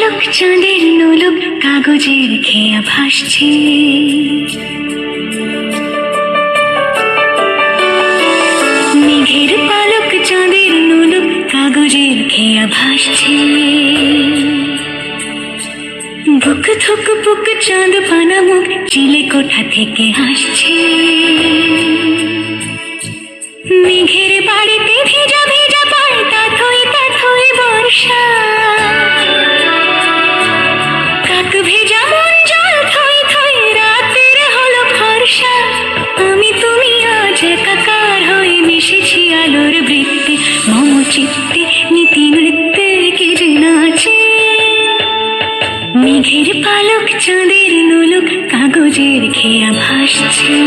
পালক চাঁদের নোলক কাগজের খেয়া ভাসছে। মেঘের পালক চাঁদের নোলক কাগজের খেয়া ভাসছে। বুক থুক বুক চাঁদ পানা মুখ চিলে কোঠা থেকে হাসছে। মেঘের বাড়িতে ভেজা ভেজা পায় তাথই তাথই বর্ষা। কাক ভেজা মন জল থই থই রাতের হলো ফর্সা। আমি তুমি আজ একাকার হয়ে মিশেছি আলোর বৃত্তে। মম চিত্তে নীতি নৃত্যে কে যে নাচে। মেঘের পালক চাঁদের নোলক কাগজের খেয়া ভাসছে।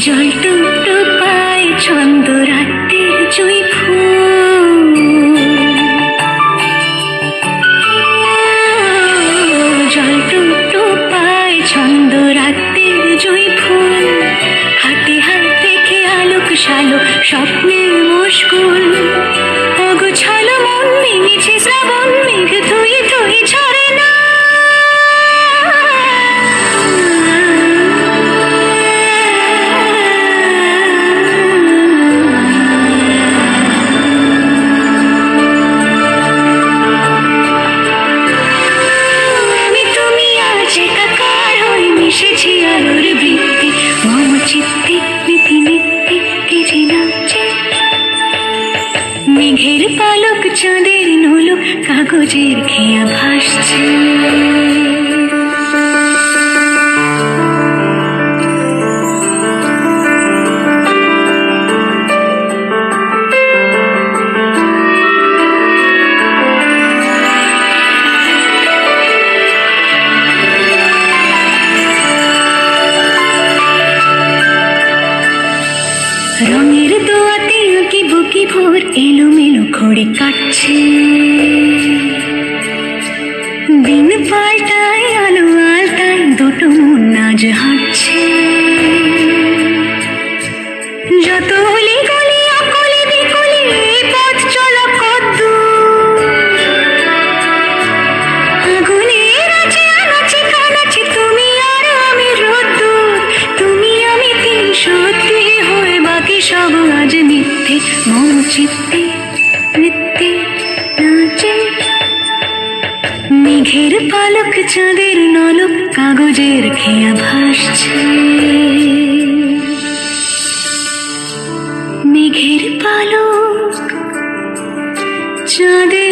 জল টুকটো পায় ছন্দ রাতের জুঁই ফুল। জল টুকটো পায় ছন্দ রাতের জুঁই ফুল। হাতে হাত রেখে আলোক শালোক স্বপ্নের মুশকুল। অগোছালো মন নেমেছে শ্রাবণ মেঘ থই থই ঝরে না। মিশেছি আলোর বৃত্তে মম চিত্তে নীতি নিত্যে কে যে নাচে। মেঘের পালক চাঁদের নোলক কাগজের খেয়া ভাসছে। রঙের দোয়াতে আঁকি বুকি ভোর এলোমেলো খড়ি কাটছে। দিন পাল্টায় আলো আলতায় দুটো মন আজ হাঁটছে। যত অলি গলি অকলি বিকলি এই পথ চলা কদ্দূর। আগুনের আছে আনাচে কানাচে তুমি আর আমি রোদ্দুর। তুমি আমি তিন সত্যি হয়ে বাকি সব আজ মিথ্যে। মম চিত্তে নৃত্যে নাচে। মেঘের পালক চাঁদের নলক কাগজের খেয়া ভাসছে। মেঘের পালক চাঁদের